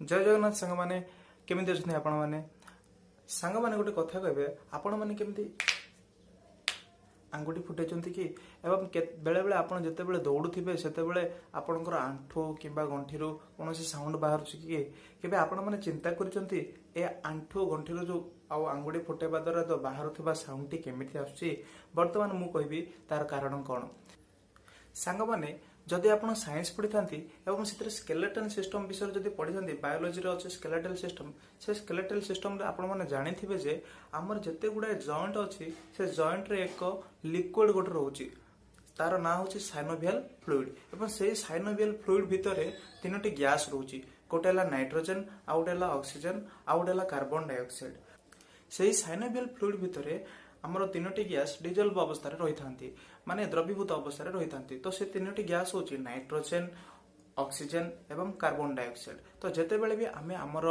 जय जगन्नाथ सांग मैंने केमी अच्छे आपण मैंने सांग मैंने गोटे कथा कहे आपण मैंने केमती आंगुठी फुटे कि एवं बेले बेले आप जिते दौड़ुवे से आपणकर आंठू कि गंठी कौन साउंड बाहर कि आपण मैंने चिंता कर आंठू गंठी जो आंगुठी फुटेबा द्वारा जो बाहर साउंड टी केमिति आसुची वर्तमान मु कहबी तार कारण कौन सांग मैंने जदि आप साइंस पढ़ी था से स्केलेटल सिस्टम विषय जब पढ़ी था बायोलोजी अच्छे स्केलेटल सिस्टम से स्केलेटल सिस्टम आपने जानी जे आमर जिते गुड़ाए जॉइंट अच्छी से जॉइंट रे एक लिक्विड गोटे रोचे तार ना हूँ साइनोवियल फ्लूइड और से साइनोवियल फ्लूइड भितर तीनोटी गैस रोचे गोटे नाइट्रोजन आउ गोटे ऑक्सीजन आउ गोटे कार्बन डाइऑक्साइड से साइनोवियल फ्लूइड भितर आमर तीनोटी गैस डिजल्व अवस्था रही था माने द्रवीभूत अवस्था रही था तो से तीनोटी गैस होची नाइट्रोजन ऑक्सीजन एवं कार्बन डाइऑक्साइड तो जिते बेले भी आमे आमर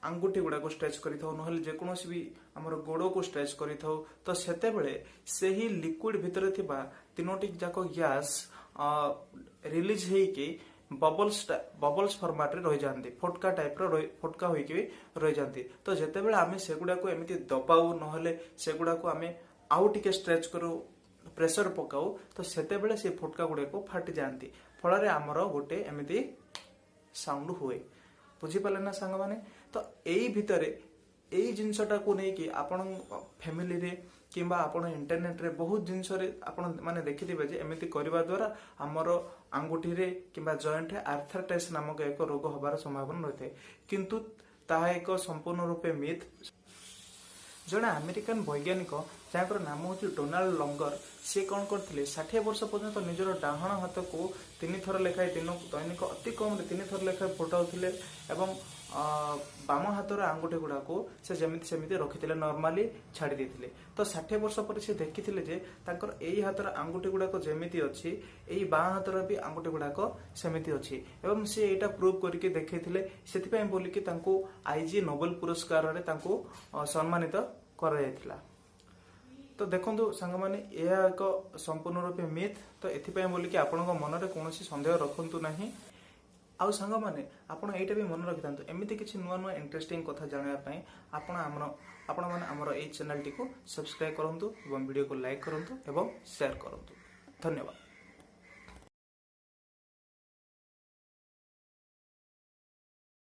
आंगुठी गुड़ा को स्ट्रेच करिथाउ नहले जेकोसी भी आमर गोड़ को स्ट्रेच करिथाउ तो सेते बेले सेही लिक्विड भितर थिबा तीनोटी जाक गैस रिलीज हेकी बबल्स फॉर्मेट रे रही जाती फोटका टाइप फोटका होइकी रही जाती तो जिते बेले आमे सेगुडा को एमिति दबाऊ नहले सेगुडा को आमे आउ टिके स्ट्रेच करू प्रेशर पकाऊ तो सेते बेले से फोटका गुड़े को फाटी जाती फल आमर गोटे एमिति साउंड हुए बुझीपारे ना सांग माने तो यही भितर यही जिनसटा को लेकिन आपण फैमिली रे किंबा आपण इंटरनेट रे बहुत जिनस आपण माने देखिथिबे जे एमिति करबा द्वारा हमर आंगुठी रे किंबा जॉइंट रे आर्थराइटिस नामक एक रोग होबार संभावना रहथे किंतु ताहा एक संपूर्ण रूपे मिथ जड़े अमेरिकन वैज्ञानिक जहाँ नाम हूँ डोनाल्ड लंगर सी कौन करते 60 वर्ष पर्यंत निजर डाहण हाथ को 3 थर लेखाएं दिन दैनिक अति कम 3 थर लेखाएं फुटाउथिले एवं बाम हाथर आंगुठी गुड़ा को से जमिति सेमिति रखिथिले नॉर्मली छाड़ी देथिले तो 60 वर्ष पर से देखिथिले जे तांकर एई हाथर आंगुठी गुड़ा को जमिति अछि एई बाम हाथर भी आंगुठी गुड़ा को सेमिति अछि एवं से एटा प्रूव करके देखैथिले सेति पय बोली कि तांको आईजी नोबेल पुरस्कार रे तांको सम्मानित करा जायथिला तो देखो सांग मैंने यह एक संपूर्ण रूपे मिथ तो एथिपाई बोलिकी आपणक मन में कौन सन्देह रखु ना आउ सांग मैंने आपड़ यहाँ भी मन रखि था एमती किसी नुआ नुआ इंटरेस्टिंग कथा जानापी आपण मैंने आमर ये चैनल टी सब्सक्राइब करूँ वीडियो को लाइक करूँ और शेयर करूँ धन्यवाद।